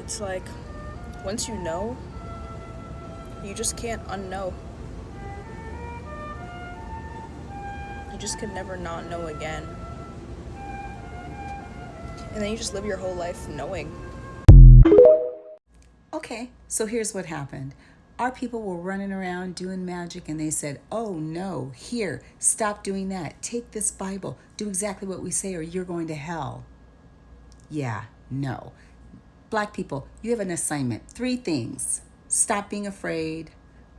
It's like, once you know, you just can't unknow. You just could never not know again. And then you just live your whole life knowing. Okay, so here's what happened. Our people were running around doing magic and they said, "Oh no, here, stop doing that. Take this Bible, do exactly what we say, or you're going to hell." Yeah, no. Black people, you have an assignment. Three things: stop being afraid,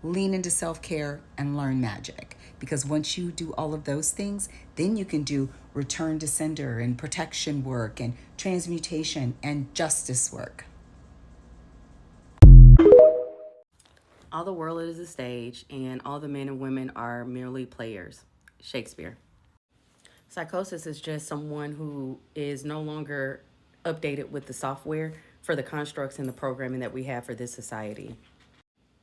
lean into self care, and learn magic. Because once you do all of those things, then you can do return to sender and protection work and transmutation and justice work. All the world is a stage, and all the men and women are merely players. Shakespeare. Psychosis is just someone who is no longer updated with the software for the constructs and the programming that we have for this society.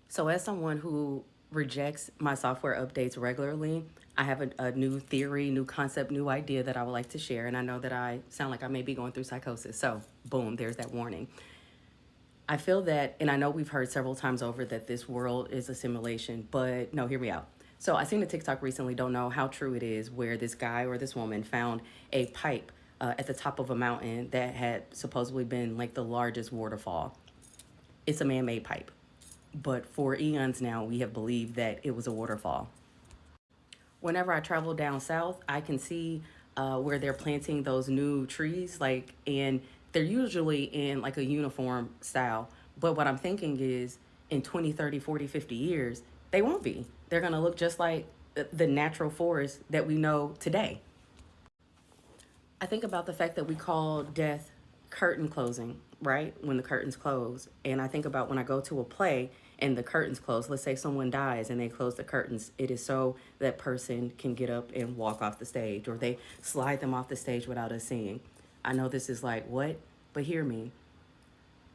So, as someone who rejects my software updates regularly, I have a new theory, new concept, new idea that I would like to share. And I know that I sound like I may be going through psychosis. So, boom, there's that warning. I feel that, and I know we've heard several times over that this world is a simulation, but no, hear me out. So I seen a TikTok recently, don't know how true it is, where this guy or this woman found a pipe at the top of a mountain that had supposedly been like the largest waterfall. It's a man-made pipe, but for eons now, we have believed that it was a waterfall. Whenever I travel down south, I can see where they're planting those new trees, like, and they're usually in like a uniform style. But what I'm thinking is in 20, 30, 40, 50 years, they won't be. They're going to look just like the natural forest that we know today. I think about the fact that we call death curtain closing, right? When the curtains close. And I think about when I go to a play and the curtains close. Let's say someone dies and they close the curtains. It is so that person can get up and walk off the stage, or they slide them off the stage without us seeing. I know this is like, what? But hear me.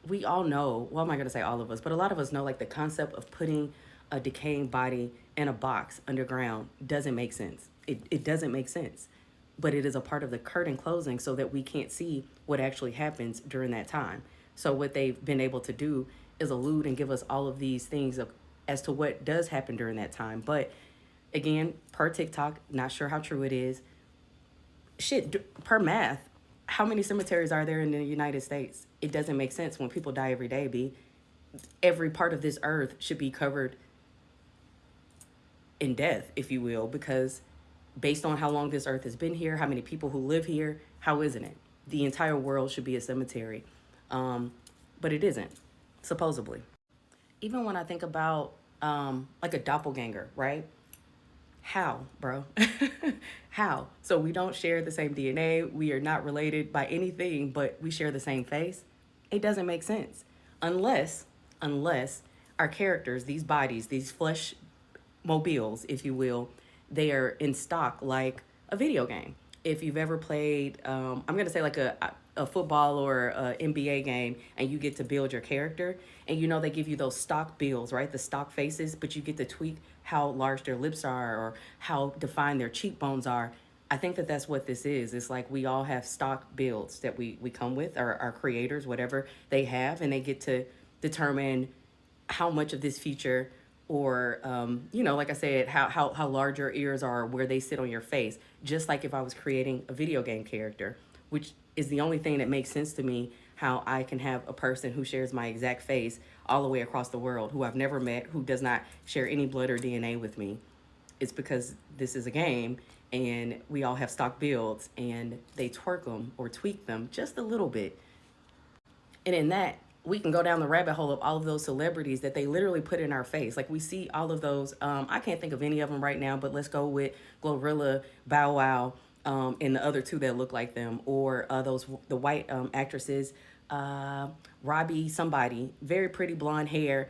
We all know, well, I'm not going to say all of us, but a lot of us know like the concept of putting a decaying body in a box underground doesn't make sense. It doesn't make sense, but it is a part of the curtain closing so that we can't see what actually happens during that time. So what they've been able to do is allude and give us all of these things as to what does happen during that time. But again, per TikTok, not sure how true it is. Shit, per math, how many cemeteries are there in the United States? It doesn't make sense when people die every day, B. Every part of this earth should be covered in death, if you will, because based on how long this earth has been here, how many people who live here, how isn't it? The entire world should be a cemetery. But it isn't, supposedly. Even when I think about like a doppelganger, right? How, bro? How? So we don't share the same DNA. We are not related by anything, but we share the same face. It doesn't make sense unless our characters, these bodies, these flesh mobiles, if you will, they are in stock like a video game. If you've ever played, I'm gonna say like a football or a NBA game, and you get to build your character, and you know they give you those stock builds, right? The stock faces, but you get to tweak how large their lips are or how defined their cheekbones are. I think that that's what this is. It's like we all have stock builds that we come with, or our creators, whatever they have, and they get to determine how much of this feature or like I said, how large your ears are, where they sit on your face. Just like if I was creating a video game character, which is the only thing that makes sense to me, how I can have a person who shares my exact face all the way across the world, who I've never met, who does not share any blood or DNA with me. It's because this is a game and we all have stock builds, and they twerk them or tweak them just a little bit. And in that, we can go down the rabbit hole of all of those celebrities that they literally put in our face. Like we see all of those. I can't think of any of them right now, but let's go with Glorilla, Bow Wow, and the other two that look like them, or the white actresses, Robbie somebody, very pretty blonde hair,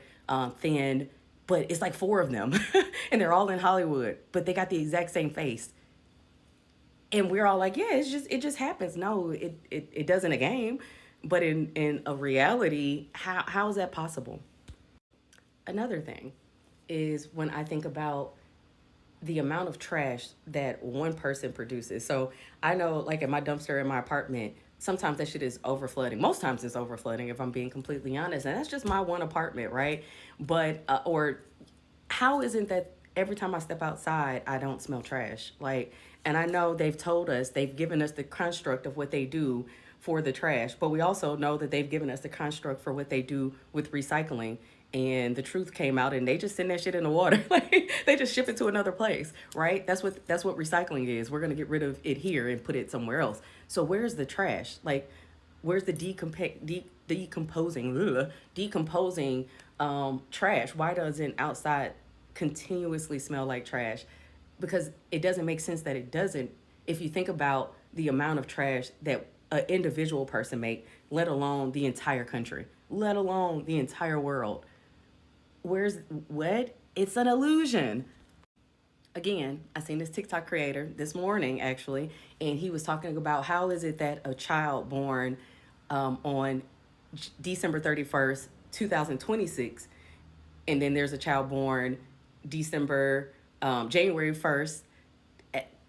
thin, but it's like four of them, and they're all in Hollywood, but they got the exact same face. And we're all like, yeah, it just happens. No, it does in a game, but in a reality, how is that possible? Another thing is when I think about the amount of trash that one person produces. So I know, like at my dumpster in my apartment, sometimes that shit is overflooding. Most times it's overflooding, if I'm being completely honest. And that's just my one apartment, right? But, or how isn't that every time I step outside, I don't smell trash? Like, and I know they've told us, they've given us the construct of what they do for the trash, but we also know that they've given us the construct for what they do with recycling. And the truth came out, and they just send that shit in the water. Like, they just ship it to another place, right? That's what recycling is. We're gonna get rid of it here and put it somewhere else. So where's the trash? Like, where's the decomposing trash? Why doesn't outside continuously smell like trash? Because it doesn't make sense that it doesn't, if you think about the amount of trash that an individual person make, let alone the entire country, let alone the entire world. Where's what? It's an illusion. Again, I seen this TikTok creator this morning actually, and he was talking about how is it that a child born on December 31st, 2026, and then there's a child born January 1st.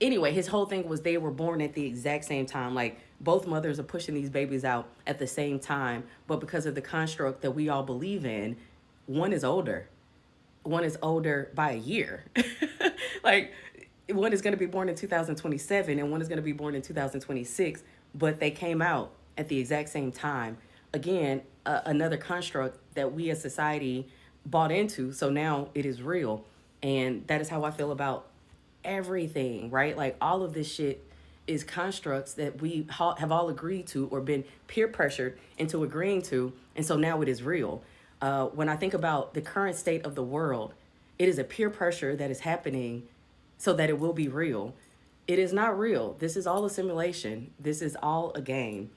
Anyway, his whole thing was they were born at the exact same time. Like, both mothers are pushing these babies out at the same time, but because of the construct that we all believe in, one is older. One is older by a year. Like, one is going to be born in 2027 and one is going to be born in 2026, but they came out at the exact same time. Again, another construct that we as society bought into, so now it is real. And that is how I feel about everything, right? Like, all of this shit is constructs that we have all agreed to or been peer pressured into agreeing to, and so now it is real. When I think about the current state of the world, it is a peer pressure that is happening so that it will be real. It is not real. This is all a simulation. This is all a game.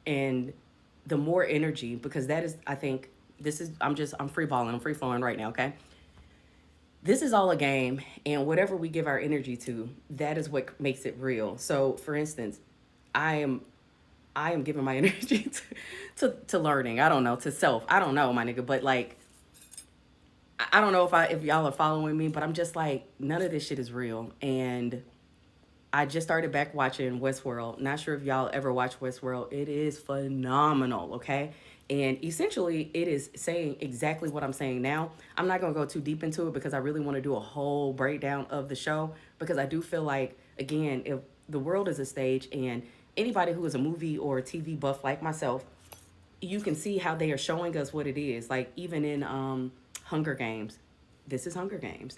And the more energy, because that is, I think, I'm free balling, I'm free flowing right now, okay? This is all a game, and whatever we give our energy to, that is what makes it real. So, for instance, I am giving my energy to learning. I don't know, to self. I don't know, my nigga, but like, I don't know if y'all are following me, but I'm just like, none of this shit is real. And I just started back watching Westworld. Not sure if y'all ever watch Westworld. It is phenomenal, okay? And essentially, it is saying exactly what I'm saying now. I'm not going to go too deep into it because I really want to do a whole breakdown of the show, because I do feel like, again, if the world is a stage, and anybody who is a movie or a TV buff like myself, you can see how they are showing us what it is. Like, even in Hunger Games, this is Hunger Games.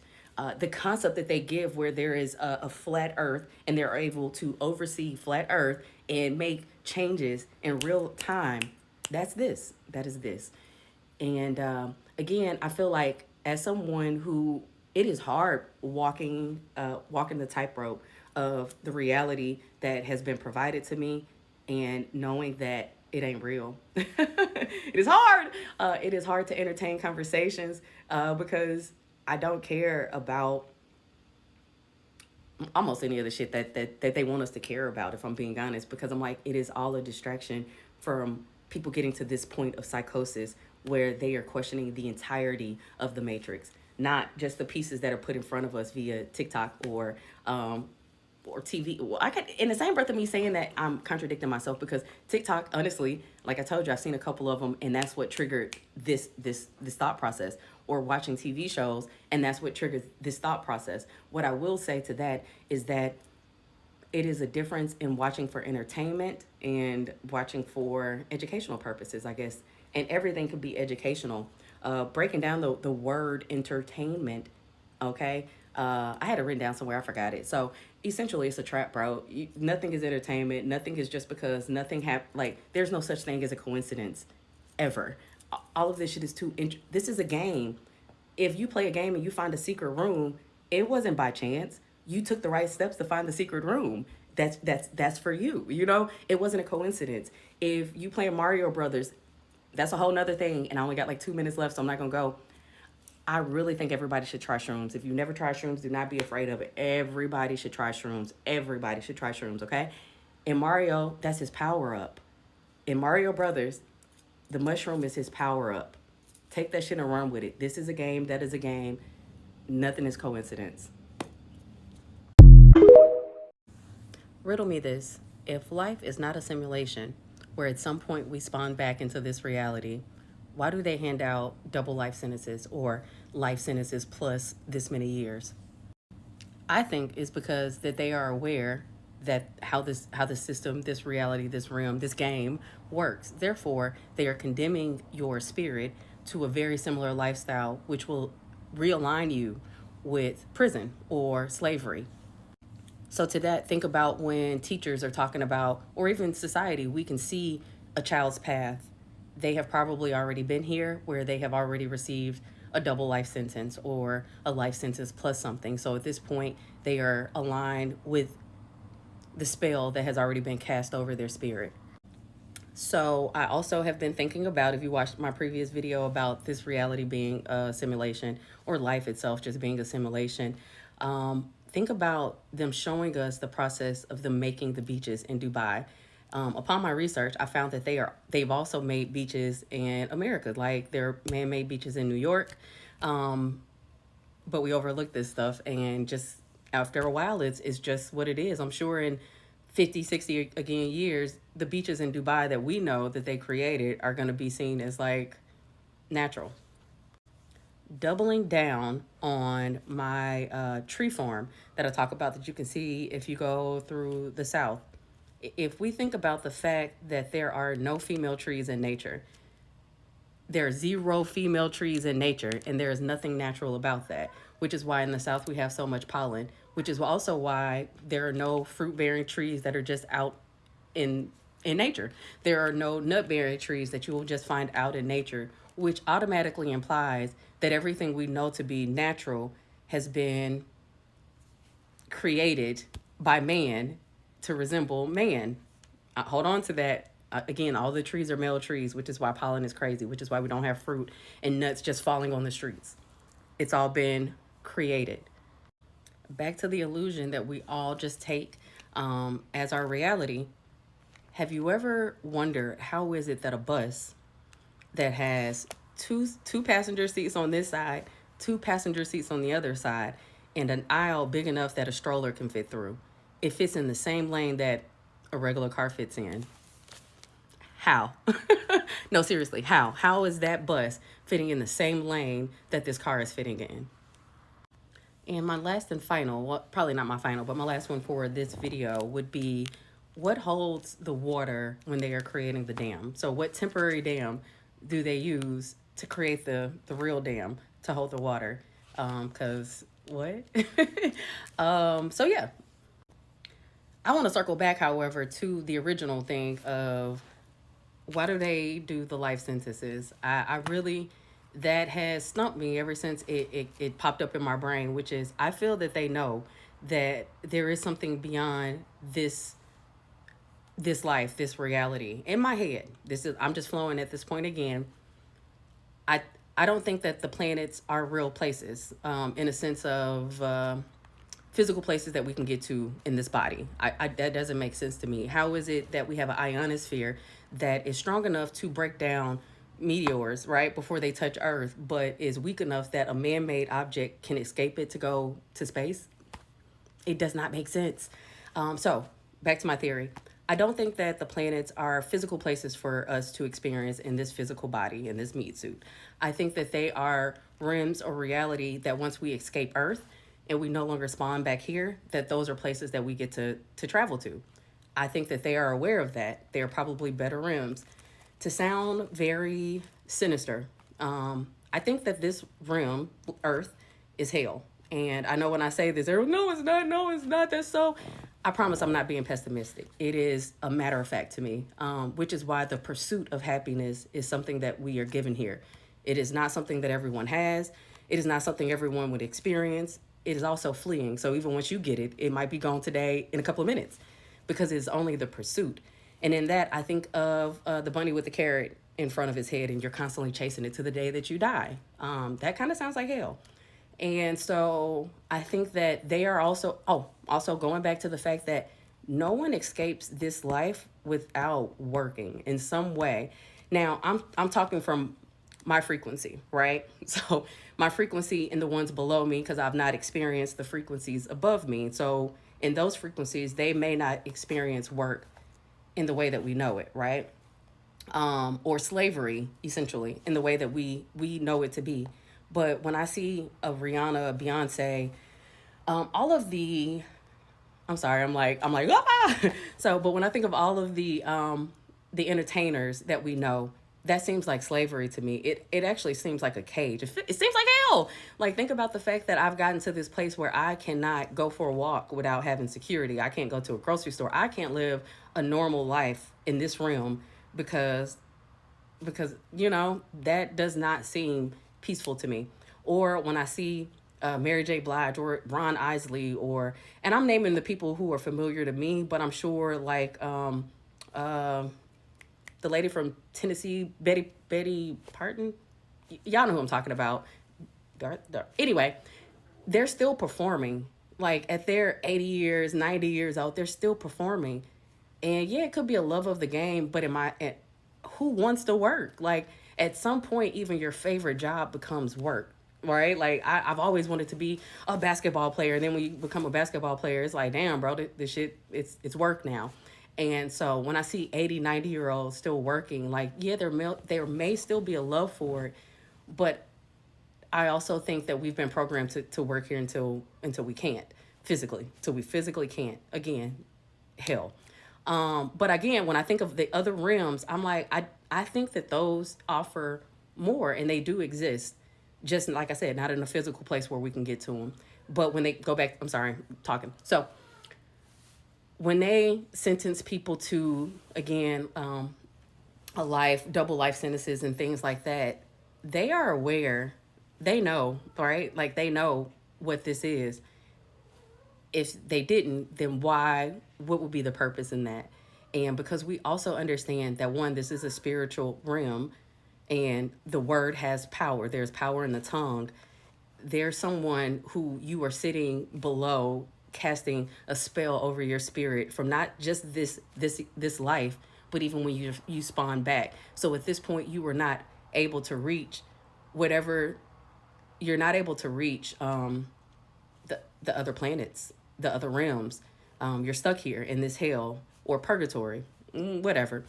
The concept that they give where there is a flat earth and they're able to oversee flat earth and make changes in real time. That is this. And again, I feel like as someone who, it is hard walking the tightrope of the reality that has been provided to me and knowing that it ain't real. It is hard. It is hard to entertain conversations because I don't care about almost any of the shit that they want us to care about, if I'm being honest, because I'm like, it is all a distraction from people getting to this point of psychosis where they are questioning the entirety of the Matrix, not just the pieces that are put in front of us via TikTok or TV. Well, I could, in the same breath of me saying that, I'm contradicting myself, because TikTok, honestly, like I told you, I've seen a couple of them, and that's what triggered this thought process. Or watching TV shows, and that's what triggered this thought process. What I will say to that is that it is a difference in watching for entertainment and watching for educational purposes, I guess. And everything could be educational. Breaking down the word entertainment, okay? I had it written down somewhere, I forgot it. So essentially, it's a trap, bro. Nothing is entertainment. Nothing is just because nothing like, there's no such thing as a coincidence, ever. All of this shit is this is a game. If you play a game and you find a secret room, it wasn't by chance. You took the right steps to find the secret room. That's for you. You know, it wasn't a coincidence. If you play Mario Brothers, that's a whole nother thing. And I only got like 2 minutes left, so I'm not gonna go. I really think everybody should try shrooms. If you never tried shrooms, do not be afraid of it. Everybody should try shrooms. Everybody should try shrooms, okay? In Mario, that's his power up. In Mario Brothers, the mushroom is his power up. Take that shit and run with it. This is a game. That is a game. Nothing is coincidence. Riddle me this. If life is not a simulation, where at some point we spawn back into this reality, why do they hand out double life sentences or life sentences plus this many years? I think it's because that they are aware that how the system, this reality, this realm, this game works. Therefore, they are condemning your spirit to a very similar lifestyle, which will realign you with prison or slavery. So to that, think about when teachers are talking about, or even society, we can see a child's path. They have probably already been here where they have already received a double life sentence or a life sentence plus something. So at this point, they are aligned with the spell that has already been cast over their spirit. So I also have been thinking about, if you watched my previous video about this reality being a simulation or life itself just being a simulation, think about them showing us the process of them making the beaches in Dubai. Upon my research, I found that they've also made beaches in America, like they're man-made beaches in New York. But we overlook this stuff, and just after a while, it's just what it is. I'm sure in 50, 60 again years, the beaches in Dubai that we know that they created are going to be seen as like natural. Doubling down on my tree farm that I talk about, that you can see if you go through the South. If we think about the fact that there are no female trees in nature, there are 0 female trees in nature, and there is nothing natural about that, which is why in the South we have so much pollen, which is also why there are no fruit-bearing trees that are just out in nature. There are no nut-bearing trees that you will just find out in nature, which automatically implies that everything we know to be natural has been created by man to resemble man. Hold on to that. Again, all the trees are male trees, which is why pollen is crazy, which is why we don't have fruit and nuts just falling on the streets. It's all been created. Back to the illusion that we all just take as our reality. Have you ever wondered how is it that a bus that has two passenger seats on this side, 2 passenger seats on the other side, and an aisle big enough that a stroller can fit through, it fits in the same lane that a regular car fits in? How? No, seriously, how? How is that bus fitting in the same lane that this car is fitting in? And my last and final, well, probably not my final, but my last one for this video would be, what holds the water when they are creating the dam? So what temporary dam do they use to create the real dam to hold the water? Because what? So yeah. I want to circle back, however, to the original thing of why do they do the life sentences? I really, that has stumped me ever since it popped up in my brain, which is I feel that they know that there is something beyond this life, this reality. In my head, I'm just flowing at this point again. I don't think that the planets are real places, in a sense of physical places that we can get to in this body. That doesn't make sense to me. How is it that we have an ionosphere that is strong enough to break down meteors, right, before they touch Earth, but is weak enough that a man-made object can escape it to go to space? It does not make sense. So back to my theory. I don't think that the planets are physical places for us to experience in this physical body, in this meat suit. I think that they are realms or reality that once we escape Earth and we no longer spawn back here, that those are places that we get to travel to. I think that they are aware of that. They are probably better realms. To sound very sinister, I think that this realm, Earth, is hell. And I know when I say this, no, it's not, that's so. I promise I'm not being pessimistic. It is a matter of fact to me, which is why the pursuit of happiness is something that we are given here. It is not something that everyone has. It is not something everyone would experience. It is also fleeing. So even once you get it, it might be gone today in a couple of minutes because it's only the pursuit. And in that, I think of the bunny with the carrot in front of his head, and you're constantly chasing it to the day that you die. That kind of sounds like hell. And so I think that they are also going back to the fact that no one escapes this life without working in some way. Now, I'm talking from my frequency, right? So my frequency and the ones below me, because I've not experienced the frequencies above me. So in those frequencies, they may not experience work in the way that we know it, right? Or slavery, essentially, in the way that we know it to be. But when I see a Rihanna, a Beyonce, all of the, I'm sorry, I'm like, ah! So, but when I think of all of the entertainers that we know, that seems like slavery to me. It actually seems like a cage. It seems like hell. Like, think about the fact that I've gotten to this place where I cannot go for a walk without having security. I can't go to a grocery store. I can't live a normal life in this realm because that does not seem peaceful to me. Or when I see Mary J. Blige or Ron Isley, and I'm naming the people who are familiar to me, but I'm sure like the lady from Tennessee, Betty Parton, y'all know who I'm talking about. Anyway, they're still performing. Like at their 80 years, 90 years old, they're still performing. And yeah, it could be a love of the game, but who wants to work? Like at some point, even your favorite job becomes work, right? Like I've always wanted to be a basketball player. And then when you become a basketball player, it's like, damn, bro, this shit, it's work now. And so when I see 80, 90-year-olds still working, like, yeah, there may still be a love for it, but I also think that we've been programmed to work here until we can't physically, till we physically can't. Again, hell. But again, when I think of the other realms, I'm like, I think that those offer more, and they do exist. Just like I said, not in a physical place where we can get to them. But when they go back, I'm sorry, I'm talking. So when they sentence people to, again, double life sentences and things like that, they are aware, they know, right? Like they know what this is. If they didn't, then what would be the purpose in that? And because we also understand that, one, this is a spiritual realm and the word has power. There's power in the tongue. There's someone who you are sitting below casting a spell over your spirit from not just this life, but even when you spawn back. So at this point, you were not able to reach the other planets, the other realms. You're stuck here in this hell or purgatory, whatever.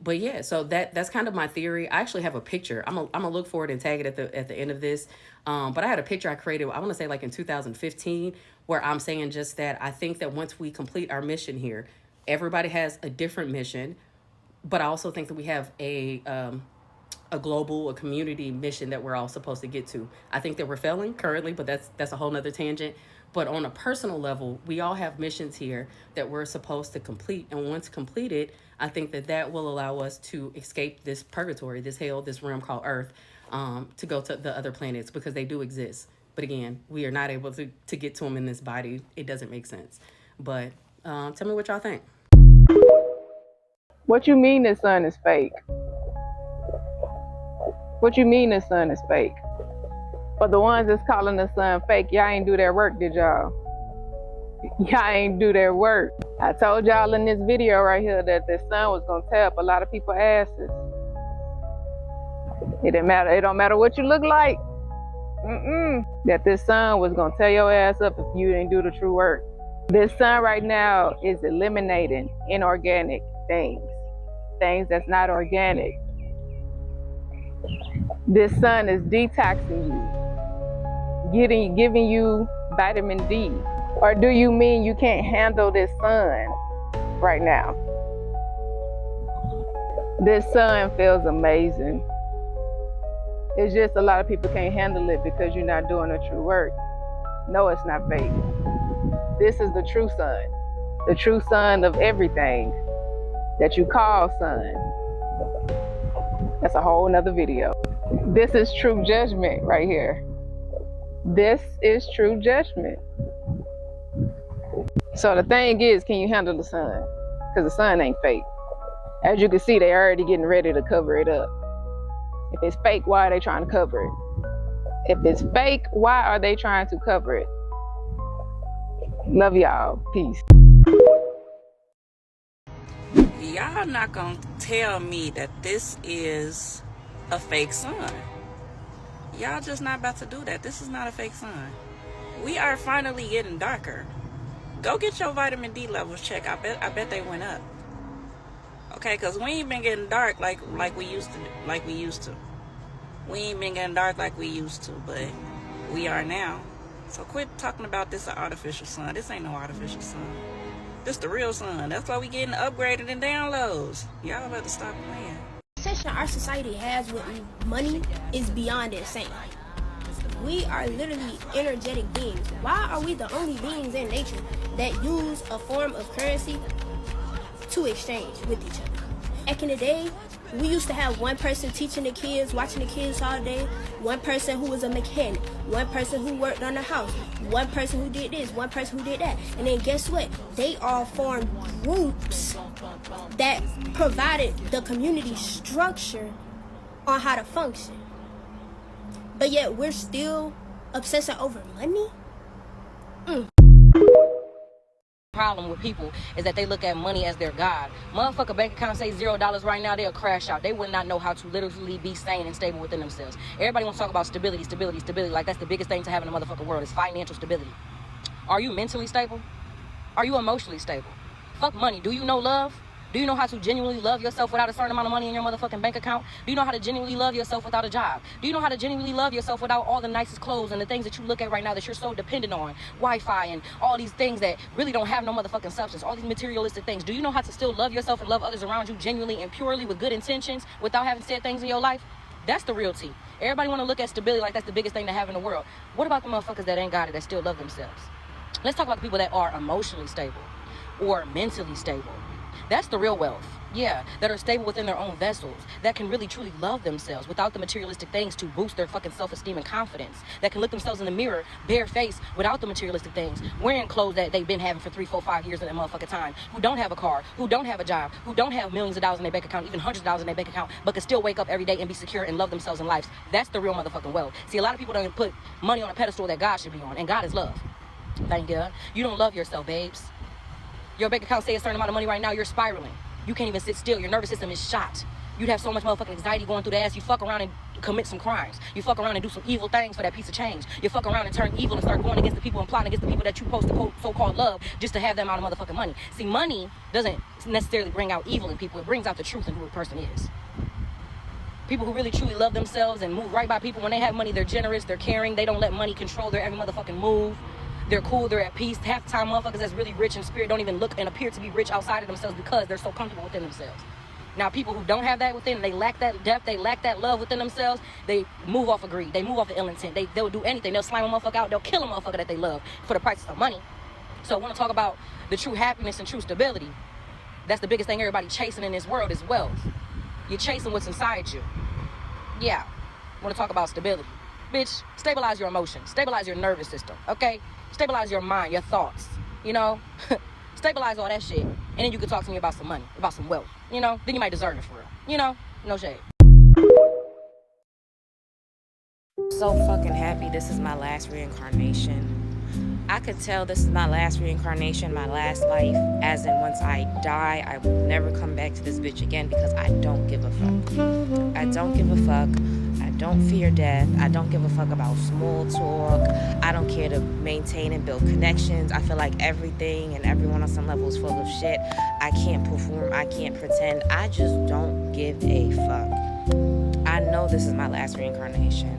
But yeah, so that's kind of my theory. I actually have a picture. I'm gonna look for it and tag it at the end of this. But I had a picture I created, I want to say like in 2015, where I'm saying just that I think that once we complete our mission here, everybody has a different mission, but I also think that we have a global, a community mission that we're all supposed to get to. I think that we're failing currently, but that's a whole nother tangent. But on a personal level, we all have missions here that we're supposed to complete. And once completed, I think that will allow us to escape this purgatory, this hell, this realm called Earth, to go to the other planets, because they do exist. But again, we are not able to get to them in this body. It doesn't make sense. But tell me what y'all think. What you mean the sun is fake? What you mean the sun is fake? For the ones that's calling the sun fake, y'all ain't do their work, did y'all? Y'all ain't do their work. I told y'all in this video right here that the sun was gonna tear up a lot of people's asses. It don't matter what you look like. That this sun was gonna tear your ass up if you didn't do the true work. This sun right now is eliminating inorganic things that's not organic. This sun is detoxing you, giving you vitamin D. Or do you mean you can't handle this sun right now? This sun feels amazing. It's just a lot of people can't handle it because you're not doing the true work. No, it's not fake. This is the true sun of everything that you call sun. That's a whole nother video. This is true judgment right here. This is true judgment. So the thing is, can you handle the sun? Because the sun ain't fake. As you can see, they already getting ready to cover it up. If it's fake, why are they trying to cover it? If it's fake, why are they trying to cover it? Love y'all. Peace. Y'all not gonna tell me that this is a fake sun. Y'all just not about to do that. This is not a fake sun. We are finally getting darker. Go get your vitamin D levels checked. I bet they went up. Okay, because we ain't been getting dark like we used to. We ain't been getting dark like we used to, but we are now. So quit talking about this an artificial sun. This ain't no artificial sun. This the real sun. That's why we getting upgraded and downloads. Y'all better stop playing. The obsession our society has with money is beyond insane. We are literally energetic beings. Why are we the only beings in nature that use a form of currency to exchange with each other? Back in the day, we used to have one person teaching the kids, watching the kids all day, one person who was a mechanic, one person who worked on the house, one person who did this, one person who did that. And then guess what? They all formed groups that provided the community structure on how to function. But yet we're still obsessing over money? Problem with people is that they look at money as their god. Motherfucker bank account say $0 right now, they'll crash out. They would not know how to literally be sane and stable within themselves. Everybody wants to talk about stability, like that's the biggest thing to have in the motherfucking world is financial stability. Are you mentally stable? Are you emotionally stable? Fuck money. Do you know love? Do you know how to genuinely love yourself without a certain amount of money in your motherfucking bank account? Do you know how to genuinely love yourself without a job? Do you know how to genuinely love yourself without all the nicest clothes and the things that you look at right now that you're so dependent on? Wi-Fi and all these things that really don't have no motherfucking substance. All these materialistic things. Do you know how to still love yourself and love others around you genuinely and purely with good intentions without having said things in your life? That's the real tea. Everybody want to look at stability like that's the biggest thing to have in the world. What about the motherfuckers that ain't got it, that still love themselves? Let's talk about the people that are emotionally stable or mentally stable. That's the real wealth. Yeah, that are stable within their own vessels, that can really truly love themselves without the materialistic things to boost their fucking self-esteem and confidence, that can look themselves in the mirror, bare face, without the materialistic things, wearing clothes that they've been having for 3, 4, 5 years in that motherfucking time, who don't have a car, who don't have a job, who don't have millions of dollars in their bank account, even hundreds of dollars in their bank account, but can still wake up every day and be secure and love themselves in life. That's the real motherfucking wealth. See, a lot of people don't put money on a pedestal that God should be on, and God is love. Thank you. You don't love yourself, babes. Your bank account say a certain amount of money right now, you're spiraling. You can't even sit still. Your nervous system is shot. You'd have so much motherfucking anxiety going through the ass. You fuck around and commit some crimes. You fuck around and do some evil things for that piece of change. You fuck around and turn evil and start going against the people and plotting against the people that you supposed to so-called love just to have them out of motherfucking money. See, money doesn't necessarily bring out evil in people. It brings out the truth in who a person is. People who really truly love themselves and move right by people, when they have money, they're generous, they're caring, they don't let money control their every motherfucking move. They're cool, they're at peace. Half the time, motherfuckers that's really rich in spirit don't even look and appear to be rich outside of themselves because they're so comfortable within themselves. Now, people who don't have that within, they lack that depth, they lack that love within themselves, they move off of greed, they move off of ill intent. They'll do anything. They'll slime a motherfucker out, they'll kill a motherfucker that they love for the price of some money. So I want to talk about the true happiness and true stability. That's the biggest thing everybody chasing in this world is wealth. You're chasing what's inside you. Yeah, I want to talk about stability. Bitch, stabilize your emotions, stabilize your nervous system, okay? Stabilize your mind, your thoughts, you know? Stabilize all that shit. And then you can talk to me about some money, about some wealth, you know? Then you might deserve it for real, you know? No shade. So fucking happy this is my last reincarnation. I could tell this is my last reincarnation, my last life, as in once I die, I will never come back to this bitch again because I don't give a fuck. I don't give a fuck. I don't fear death. I don't give a fuck about small talk. I don't care to maintain and build connections. I feel like everything and everyone on some level is full of shit. I can't perform. I can't pretend. I just don't give a fuck. I know this is my last reincarnation.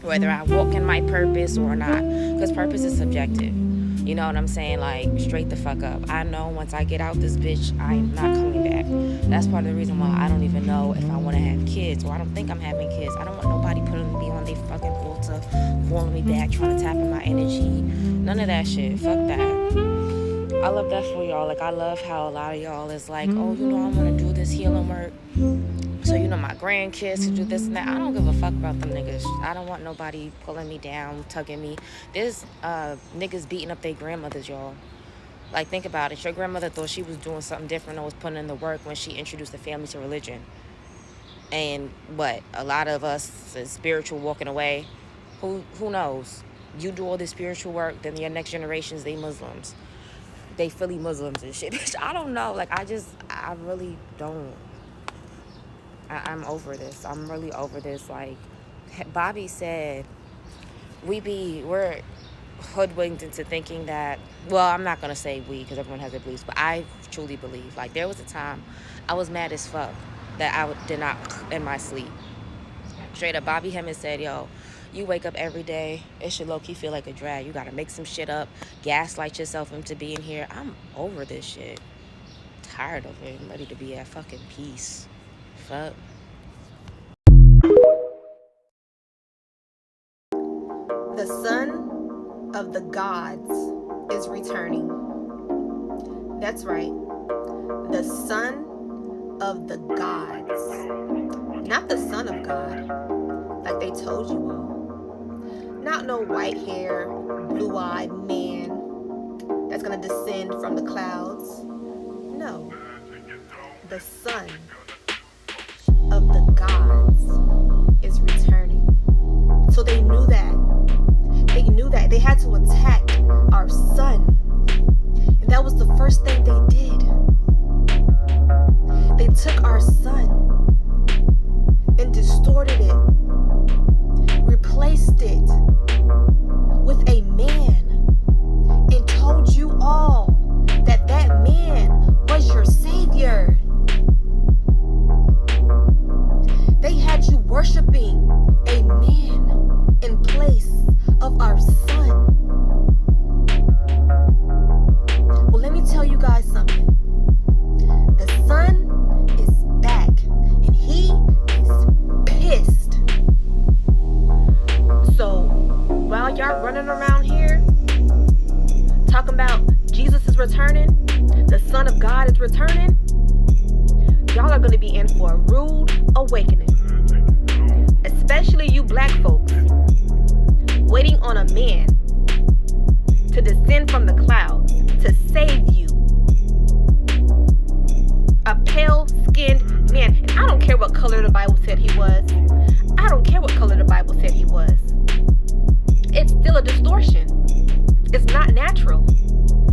Whether I walk in my purpose or not. Because purpose is subjective. You know what I'm saying? Like, straight the fuck up. I know once I get out this bitch, I'm not coming back. That's part of the reason why I don't even know if I want to have kids. Or I don't think I'm having kids. I don't want nobody putting me on their fucking altar, pulling me back, trying to tap in my energy. None of that shit. Fuck that. I love that for y'all. Like, I love how a lot of y'all is like, oh, you know, I want to do this healing work. So, you know, my grandkids to do this and that. I don't give a fuck about them niggas. I don't want nobody pulling me down, tugging me. There's niggas beating up their grandmothers, y'all. Like, think about it. Your grandmother thought she was doing something different or was putting in the work when she introduced the family to religion. And what? A lot of us is spiritual walking away. Who knows? You do all this spiritual work, then your next generations, they Muslims. They Philly Muslims and shit. Bitch, I don't know. Like, I really don't. I'm over this. I'm really over this. Like Bobby said, we're hoodwinked into thinking that, well, I'm not going to say we because everyone has their beliefs, but I truly believe, like, there was a time I was mad as fuck that I did not in my sleep. Straight up, Bobby Hemmett said, yo, you wake up every day, it should low-key feel like a drag. You got to make some shit up, gaslight yourself into being here. I'm over this shit. Tired of it. I'm ready to be at fucking peace. Fuck. The son of the gods is returning. That's right. The son of the gods. Not the son of God, like they told you all. Not no white hair, blue-eyed man that's gonna descend from the clouds. No. The son of the gods is returning. So they knew that. They knew that. They had to attack our son. And that was the first thing they did. They took our son and distorted it, replaced it with a man, and told you all that that man was your savior. They had you worshiping a man in place of our son. Well, let me tell you guys something. The son is back, and he is pissed. So while y'all running around here talking about Jesus is returning, the Son of God is returning, y'all are going to be in for a rude awakening. Especially you black folks waiting on a man to descend from the clouds to save you. A pale-skinned man. And I don't care what color the Bible said he was. I don't care what color the Bible said he was. It's still a distortion. It's not natural.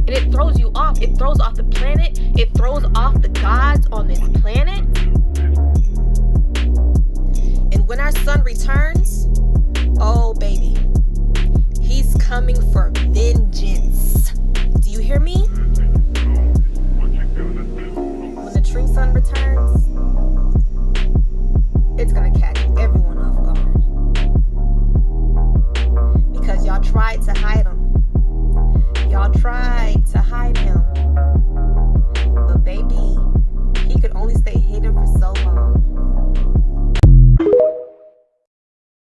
And it throws you off. It throws off the planet. It throws off the gods on this planet. And when our son returns, oh baby, he's coming for vengeance. Do you hear me? When the true son returns, it's gonna catch everyone off guard. Because y'all tried to hide him. Y'all tried to hide him. But baby, he could only stay hidden for so long.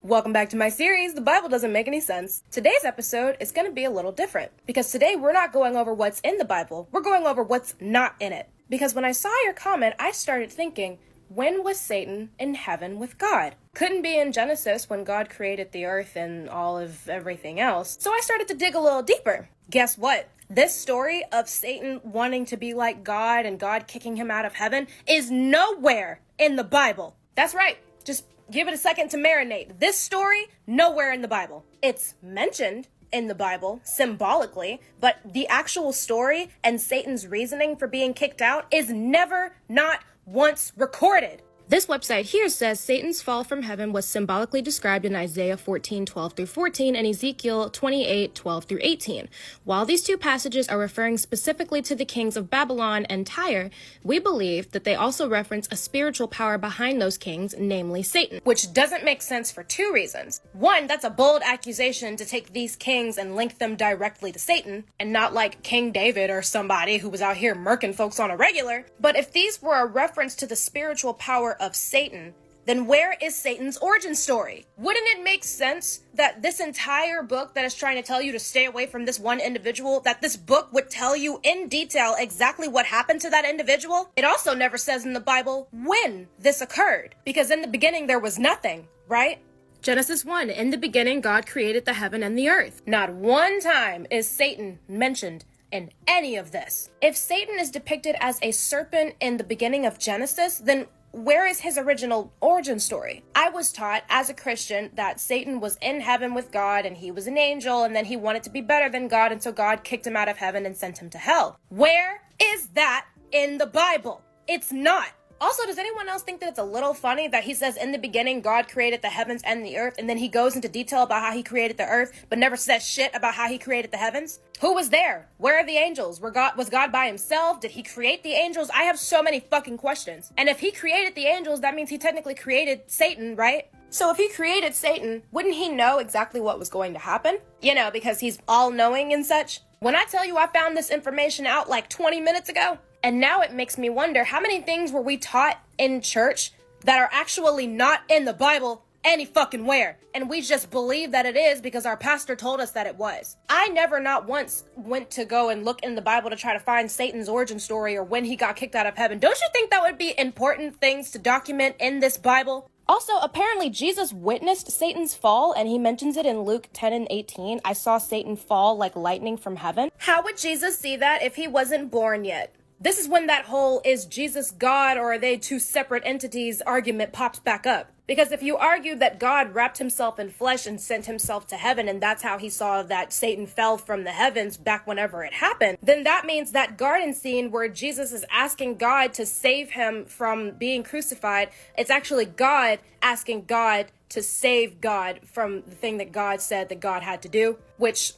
Welcome back to my series, The Bible Doesn't Make Any Sense. Today's episode is going to be a little different, because today we're not going over what's in the Bible, we're going over what's not in it. Because when I saw your comment, I started thinking, when was Satan in heaven with God? Couldn't be in Genesis when God created the earth and all of everything else. So I started to dig a little deeper. Guess what? This story of Satan wanting to be like God and God kicking him out of heaven is nowhere in the Bible. That's right. Just give it a second to marinate. This story, nowhere in the Bible. It's mentioned in the Bible, symbolically, but the actual story and Satan's reasoning for being kicked out is never, not once recorded. This website here says Satan's fall from heaven was symbolically described in Isaiah 14:12-14 and Ezekiel 28:12-18. While these two passages are referring specifically to the kings of Babylon and Tyre, we believe that they also reference a spiritual power behind those kings, namely Satan, which doesn't make sense for two reasons. One, that's a bold accusation to take these kings and link them directly to Satan, and not like King David or somebody who was out here murking folks on a regular. But if these were a reference to the spiritual power of Satan, then where is Satan's origin story? Wouldn't it make sense that this entire book that is trying to tell you to stay away from this one individual, that this book would tell you in detail exactly what happened to that individual? It also never says in the Bible when this occurred, because in the beginning there was nothing, right? Genesis 1, in the beginning God created the heaven and the earth. Not one time is Satan mentioned in any of this. If Satan is depicted as a serpent in the beginning of Genesis, then where is his original origin story? I was taught as a Christian that Satan was in heaven with God and he was an angel, and then he wanted to be better than God, and so God kicked him out of heaven and sent him to hell. Where is that in the Bible? It's not. Also, does anyone else think that it's a little funny that he says in the beginning God created the heavens and the earth, and then he goes into detail about how he created the earth, but never says shit about how he created the heavens? Who was there? Where are the angels? Was God by himself? Did he create the angels? I have so many fucking questions. And if he created the angels, that means he technically created Satan, right? So if he created Satan, wouldn't he know exactly what was going to happen? You know, because he's all-knowing and such. When I tell you I found this information out like 20 minutes ago, and now it makes me wonder how many things were we taught in church that are actually not in the Bible any fucking where, and we just believe that it is because our pastor told us that it was. I never not once went to go and look in the Bible to try to find Satan's origin story or when he got kicked out of heaven. Don't you think that would be important things to document in this Bible? Also, apparently Jesus witnessed Satan's fall, and he mentions it in Luke 10 and 18. I saw Satan fall like lightning from heaven. How would Jesus see that if he wasn't born yet? This is when that whole is Jesus God or are they two separate entities argument pops back up. Because if you argue that God wrapped himself in flesh and sent himself to heaven, and that's how he saw that Satan fell from the heavens back whenever it happened, then that means that garden scene where Jesus is asking God to save him from being crucified, it's actually God asking God to save God from the thing that God said that God had to do, which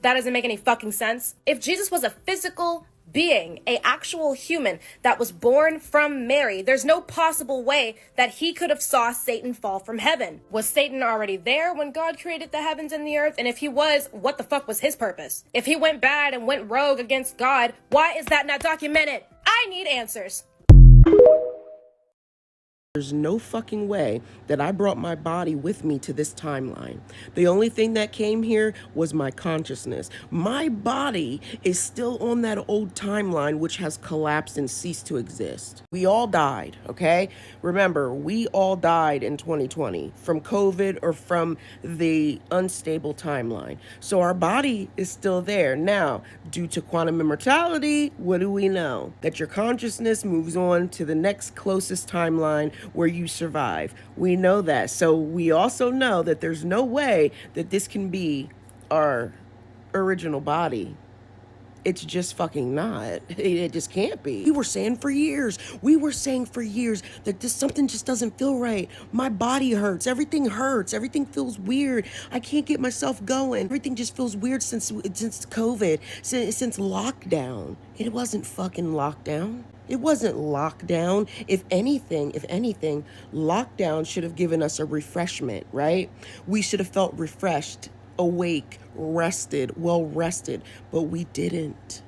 that doesn't make any fucking sense. If Jesus was a physical being, a actual human that was born from Mary, there's no possible way that he could have saw Satan fall from heaven. Was Satan already there when God created the heavens and the earth? And if he was, what the fuck was his purpose? If he went bad and went rogue against God, why is that not documented? I need answers. There's no fucking way that I brought my body with me to this timeline. The only thing that came here was my consciousness. My body is still on that old timeline, which has collapsed and ceased to exist. We all died, okay? Remember, we all died in 2020 from COVID or from the unstable timeline. So our body is still there. Now, due to quantum immortality, what do we know? That your consciousness moves on to the next closest timeline where you survive. We know that. So we also know that there's no way that this can be our original body. It's just fucking not. It just can't be. We were saying for years that this something just doesn't feel right. My body hurts. Everything hurts. Everything feels weird. I can't get myself going. Everything just feels weird since COVID, since lockdown. It wasn't fucking lockdown. It wasn't lockdown. If anything, lockdown should have given us a refreshment, right? We should have felt refreshed, awake, rested, well rested, but we didn't.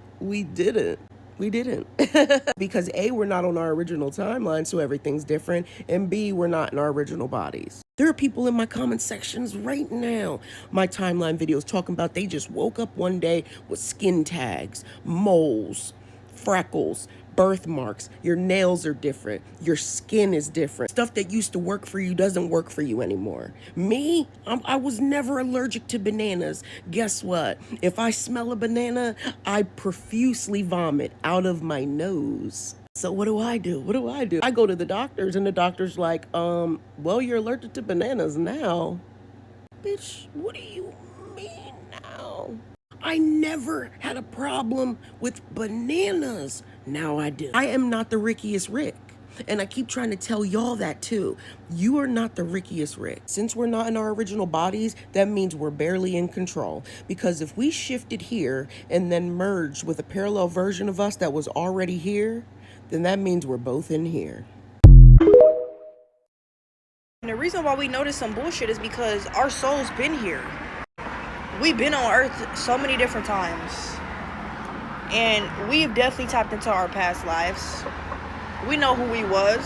Because A, we're not on our original timeline, so everything's different, and B, we're not in our original bodies. There are people in my comment sections right now, my timeline videos, talking about they just woke up one day with skin tags, moles, freckles, birthmarks, your nails are different, your skin is different. Stuff that used to work for you doesn't work for you anymore. Me, I was never allergic to bananas. Guess what? If I smell a banana, I profusely vomit out of my nose. So what do? I go to the doctors and the doctor's like, well, you're allergic to bananas now. Bitch, what do you mean now? I never had a problem with bananas. Now I do. I am not the Rickiest Rick. And I keep trying to tell y'all that too. You are not the Rickiest Rick. Since we're not in our original bodies, that means we're barely in control. Because if we shifted here and then merged with a parallel version of us that was already here, then that means we're both in here. And the reason why we notice some bullshit is because our soul's been here. We've been on Earth so many different times. And we've definitely tapped into our past lives. We know who we was.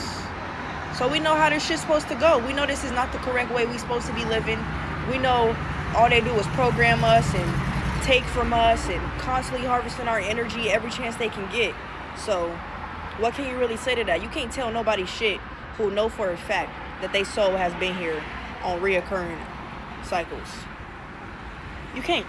So we know how this shit's supposed to go. We know this is not the correct way we supposed to be living. We know all they do is program us and take from us and constantly harvesting our energy every chance they can get. So what can you really say to that? You can't tell nobody shit who know for a fact that they soul has been here on reoccurring cycles. You can't.